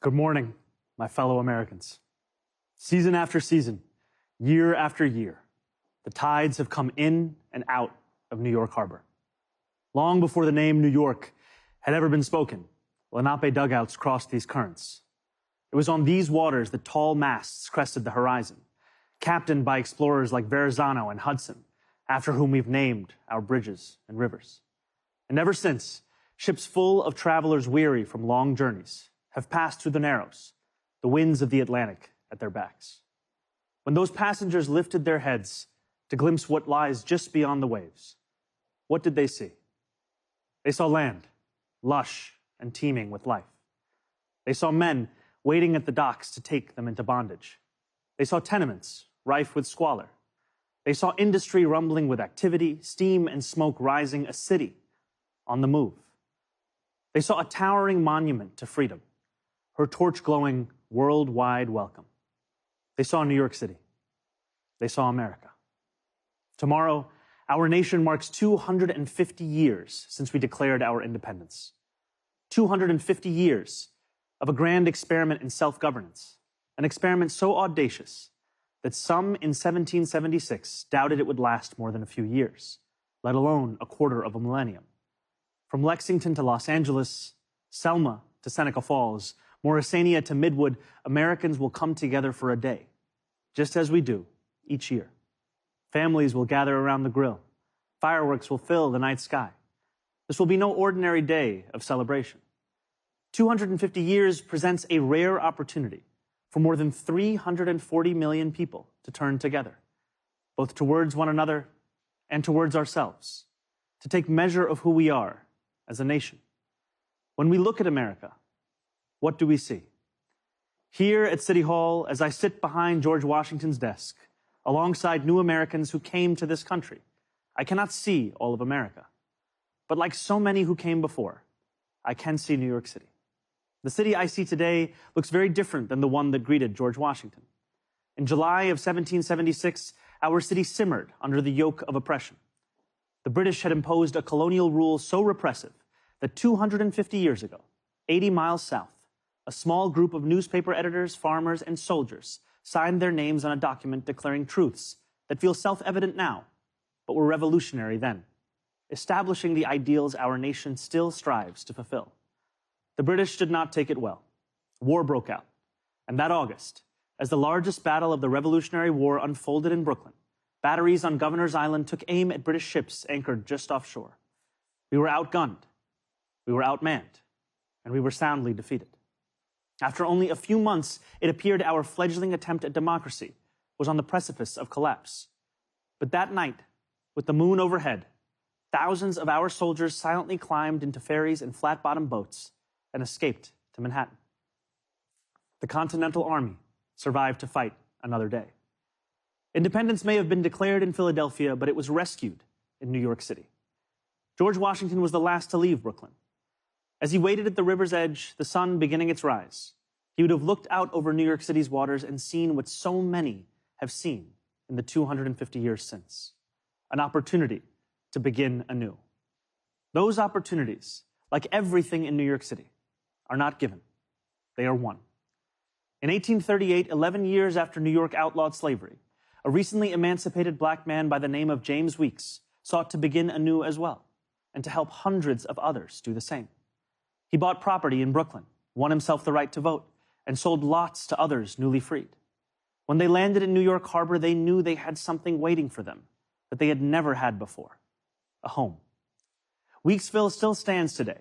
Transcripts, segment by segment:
Good morning, my fellow Americans. Season after season, year after year, the tides have come in and out of New York Harbor. Long before the name New York had ever been spoken, Lenape dugouts crossed these currents. It was on these waters that tall masts crested the horizon, captained by explorers like Verrazano and Hudson, after whom we've named our bridges and rivers. And ever since, ships full of travelers weary from long journeys have passed through the Narrows, the winds of the Atlantic at their backs. When those passengers lifted their heads to glimpse what lies just beyond the waves, what did they see? They saw land, lush and teeming with life. They saw men waiting at the docks to take them into bondage. They saw tenements rife with squalor. They saw industry rumbling with activity, steam and smoke rising, a city on the move. They saw a towering monument to freedom, her torch glowing worldwide welcome. They saw New York City. They saw America. Tomorrow, our nation marks 250 years since we declared our independence. 250 years of a grand experiment in self-governance, an experiment so audacious that some in 1776 doubted it would last more than a few years, let alone a quarter of a millennium. From Lexington to Los Angeles, Selma to Seneca Falls, Morrisania to Midwood, Americans will come together for a day, just as we do each year. Families will gather around the grill. Fireworks will fill the night sky. This will be no ordinary day of celebration. 250 years presents a rare opportunity for more than 340 million people to turn together, both towards one another and towards ourselves, to take measure of who we are as a nation. When we look at America, what do we see? Here at City Hall, as I sit behind George Washington's desk, alongside new Americans who came to this country, I cannot see all of America. But like so many who came before, I can see New York City. The city I see today looks very different than the one that greeted George Washington. In July of 1776, our city simmered under the yoke of oppression. The British had imposed a colonial rule so repressive that 250 years ago, 80 miles south, a small group of newspaper editors, farmers, and soldiers signed their names on a document declaring truths that feel self-evident now, but were revolutionary then, establishing the ideals our nation still strives to fulfill. The British did not take it well. War broke out, and that August, as the largest battle of the Revolutionary War unfolded in Brooklyn, batteries on Governor's Island took aim at British ships anchored just offshore. We were outgunned, we were outmanned, and we were soundly defeated. After only a few months, it appeared our fledgling attempt at democracy was on the precipice of collapse. But that night, with the moon overhead, thousands of our soldiers silently climbed into ferries and flat-bottom boats and escaped to Manhattan. The Continental Army survived to fight another day. Independence may have been declared in Philadelphia, but it was rescued in New York City. George Washington was the last to leave Brooklyn. As he waited at the river's edge, the sun beginning its rise, he would have looked out over New York City's waters and seen what so many have seen in the 250 years since, an opportunity to begin anew. Those opportunities, like everything in New York City, are not given. They are won. In 1838, 11 years after New York outlawed slavery, a recently emancipated black man by the name of James Weeks sought to begin anew as well, and to help hundreds of others do the same. He bought property in Brooklyn, won himself the right to vote, and sold lots to others newly freed. When they landed in New York Harbor, they knew they had something waiting for them that they had never had before, a home. Weeksville still stands today,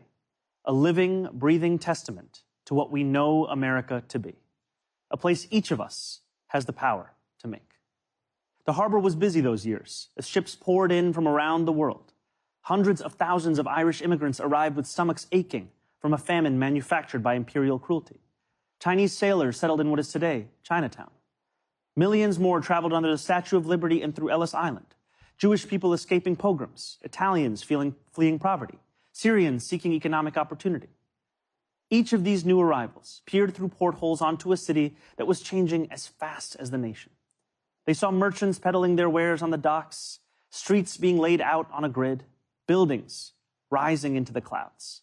a living, breathing testament to what we know America to be, a place each of us has the power to make. The harbor was busy those years as ships poured in from around the world. Hundreds of thousands of Irish immigrants arrived with stomachs aching from a famine manufactured by imperial cruelty. Chinese sailors settled in what is today Chinatown. Millions more traveled under the Statue of Liberty and through Ellis Island. Jewish people escaping pogroms, Italians fleeing poverty, Syrians seeking economic opportunity. Each of these new arrivals peered through portholes onto a city that was changing as fast as the nation. They saw merchants peddling their wares on the docks, streets being laid out on a grid, buildings rising into the clouds.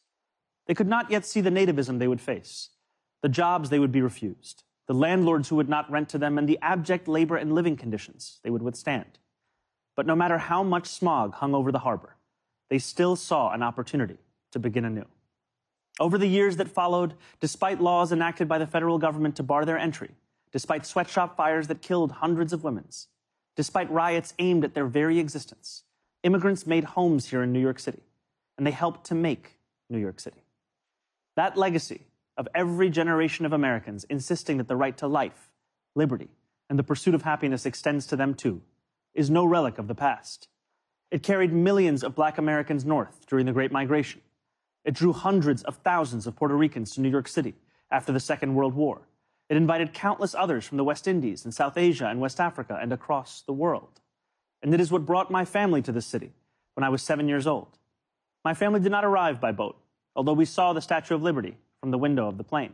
They could not yet see the nativism they would face, the jobs they would be refused, the landlords who would not rent to them, and the abject labor and living conditions they would withstand. But no matter how much smog hung over the harbor, they still saw an opportunity to begin anew. Over the years that followed, despite laws enacted by the federal government to bar their entry, despite sweatshop fires that killed hundreds of women, despite riots aimed at their very existence, immigrants made homes here in New York City, and they helped to make New York City. That legacy of every generation of Americans insisting that the right to life, liberty, and the pursuit of happiness extends to them too, is no relic of the past. It carried millions of Black Americans north during the Great Migration. It drew hundreds of thousands of Puerto Ricans to New York City after the Second World War. It invited countless others from the West Indies and South Asia and West Africa and across the world. And it is what brought my family to this city when I was 7 years old. My family did not arrive by boat, although we saw the Statue of Liberty from the window of the plane.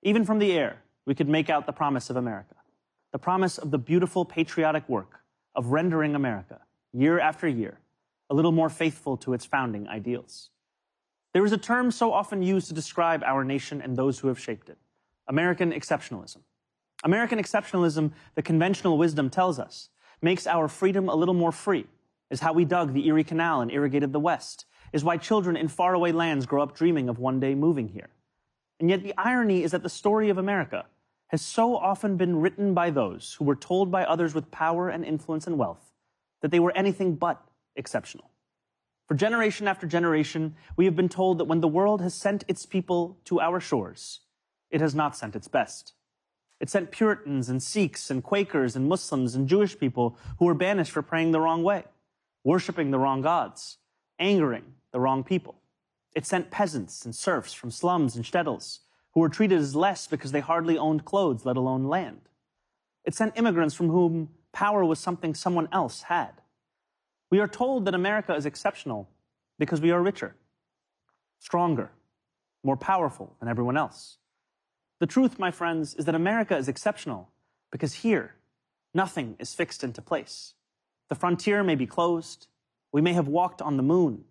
Even from the air, we could make out the promise of America, the promise of the beautiful patriotic work of rendering America, year after year, a little more faithful to its founding ideals. There is a term so often used to describe our nation and those who have shaped it: American exceptionalism. American exceptionalism, the conventional wisdom tells us, makes our freedom a little more free, is how we dug the Erie Canal and irrigated the West, is why children in faraway lands grow up dreaming of one day moving here. And yet the irony is that the story of America has so often been written by those who were told by others with power and influence and wealth that they were anything but exceptional. For generation after generation, we have been told that when the world has sent its people to our shores, it has not sent its best. It sent Puritans and Sikhs and Quakers and Muslims and Jewish people who were banished for praying the wrong way, worshiping the wrong gods, angering the wrong people. It sent peasants and serfs from slums and shtetls who were treated as less because they hardly owned clothes, let alone land. It sent immigrants from whom power was something someone else had. We are told that America is exceptional because we are richer, stronger, more powerful than everyone else. The truth, my friends, is that America is exceptional because here, nothing is fixed into place. The frontier may be closed, we may have walked on the moon,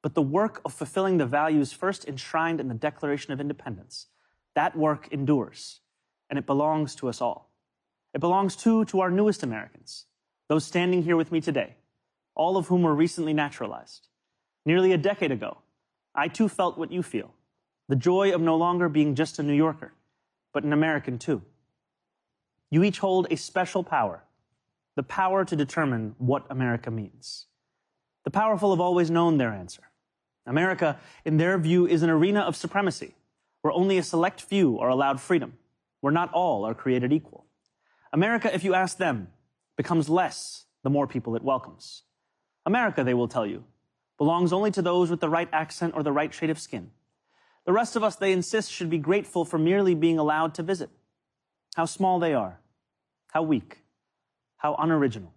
but the work of fulfilling the values first enshrined in the Declaration of Independence, that work endures, and it belongs to us all. It belongs too to our newest Americans, those standing here with me today, all of whom were recently naturalized. Nearly a decade ago, I too felt what you feel, the joy of no longer being just a New Yorker, but an American too. You each hold a special power, the power to determine what America means. The powerful have always known their answer. America, in their view, is an arena of supremacy, where only a select few are allowed freedom, where not all are created equal. America, if you ask them, becomes less the more people it welcomes. America, they will tell you, belongs only to those with the right accent or the right shade of skin. The rest of us, they insist, should be grateful for merely being allowed to visit. How small they are, how weak, how unoriginal.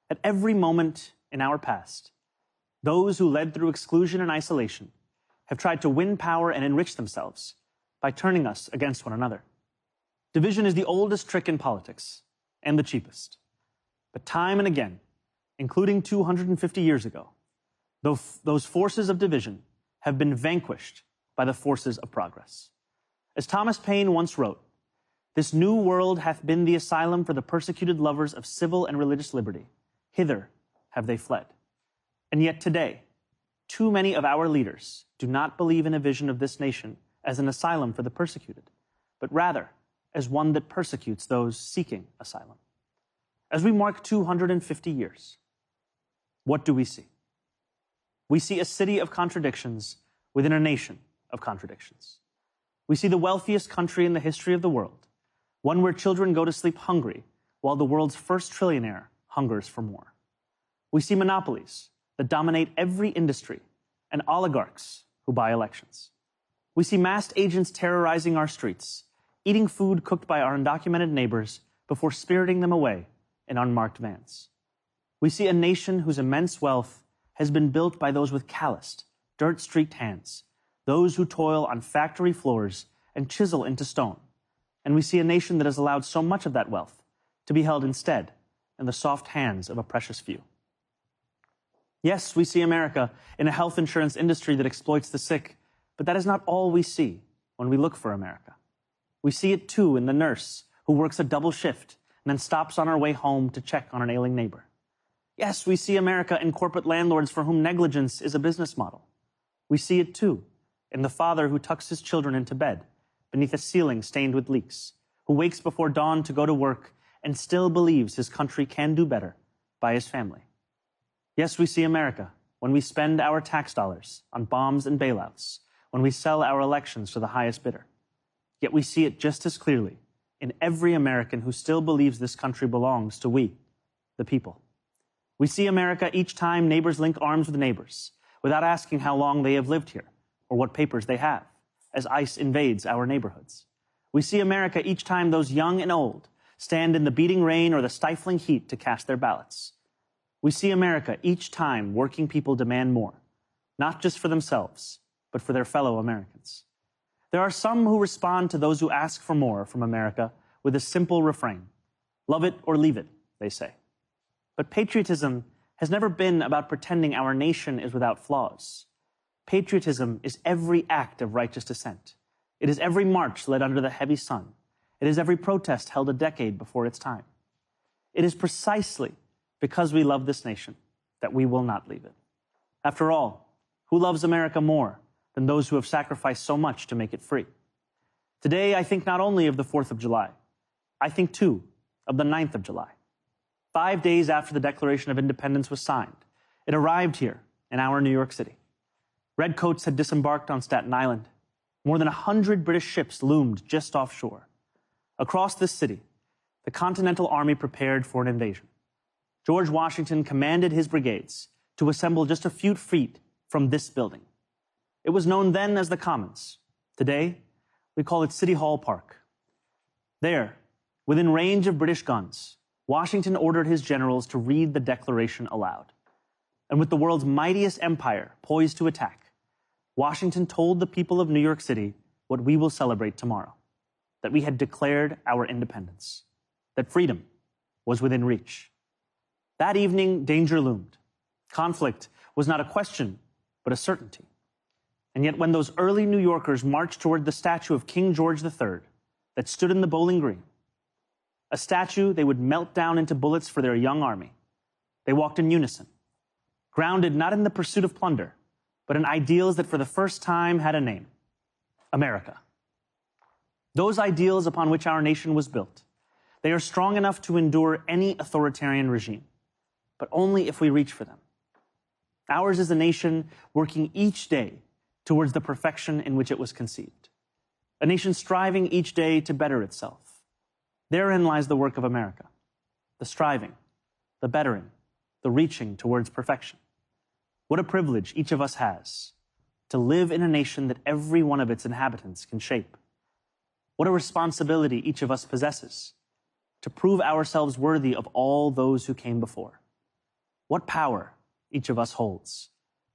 At every moment in our past, those who led through exclusion and isolation have tried to win power and enrich themselves by turning us against one another. Division is the oldest trick in politics and the cheapest. But time and again, including 250 years ago, those forces of division have been vanquished by the forces of progress. As Thomas Paine once wrote, "This new world hath been the asylum for the persecuted lovers of civil and religious liberty. Hither have they fled." And yet today, too many of our leaders do not believe in a vision of this nation as an asylum for the persecuted, but rather as one that persecutes those seeking asylum. As we mark 250 years, what do we see? We see a city of contradictions within a nation of contradictions. We see the wealthiest country in the history of the world, one where children go to sleep hungry while the world's first trillionaire hungers for more. We see monopolies that dominate every industry and oligarchs who buy elections. We see masked agents terrorizing our streets, eating food cooked by our undocumented neighbors before spiriting them away in unmarked vans. We see a nation whose immense wealth has been built by those with calloused, dirt-streaked hands, those who toil on factory floors and chisel into stone. And we see a nation that has allowed so much of that wealth to be held instead in the soft hands of a precious few. Yes, we see America in a health insurance industry that exploits the sick, but that is not all we see when we look for America. We see it too in the nurse who works a double shift and then stops on her way home to check on an ailing neighbor. Yes, we see America in corporate landlords for whom negligence is a business model. We see it too in the father who tucks his children into bed beneath a ceiling stained with leaks, who wakes before dawn to go to work and still believes his country can do better by his family. Yes, we see America when we spend our tax dollars on bombs and bailouts, when we sell our elections to the highest bidder. Yet we see it just as clearly in every American who still believes this country belongs to we, the people. We see America each time neighbors link arms with neighbors without asking how long they have lived here or what papers they have, as ICE invades our neighborhoods. We see America each time those young and old stand in the beating rain or the stifling heat to cast their ballots. We see America each time working people demand more, not just for themselves, but for their fellow Americans. There are some who respond to those who ask for more from America with a simple refrain. Love it or leave it, they say. But patriotism has never been about pretending our nation is without flaws. Patriotism is every act of righteous dissent. It is every march led under the heavy sun. It is every protest held a decade before its time. It is precisely because we love this nation that we will not leave it. After all, who loves America more than those who have sacrificed so much to make it free? Today, I think not only of the 4th of July, I think too of the 9th of July. 5 days after the Declaration of Independence was signed, it arrived here in our New York City. Redcoats had disembarked on Staten Island. More than 100 British ships loomed just offshore. Across this city, the Continental Army prepared for an invasion. George Washington commanded his brigades to assemble just a few feet from this building. It was known then as the Commons. Today, we call it City Hall Park. There, within range of British guns, Washington ordered his generals to read the Declaration aloud. And with the world's mightiest empire poised to attack, Washington told the people of New York City what we will celebrate tomorrow, that we had declared our independence, that freedom was within reach. That evening, danger loomed. Conflict was not a question, but a certainty. And yet when those early New Yorkers marched toward the statue of King George III that stood in the Bowling Green, a statue they would melt down into bullets for their young army, they walked in unison, grounded not in the pursuit of plunder, but in ideals that for the first time had a name: America. Those ideals upon which our nation was built, they are strong enough to endure any authoritarian regime, but only if we reach for them. Ours is a nation working each day towards the perfection in which it was conceived, a nation striving each day to better itself. Therein lies the work of America, the striving, the bettering, the reaching towards perfection. What a privilege each of us has to live in a nation that every one of its inhabitants can shape. What a responsibility each of us possesses to prove ourselves worthy of all those who came before. What power each of us holds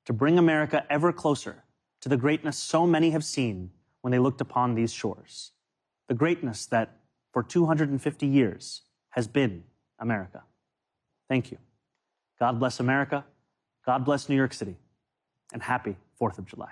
to bring America ever closer to the greatness so many have seen when they looked upon these shores, the greatness that for 250 years has been America. Thank you. God bless America. God bless New York City. And happy 4th of July.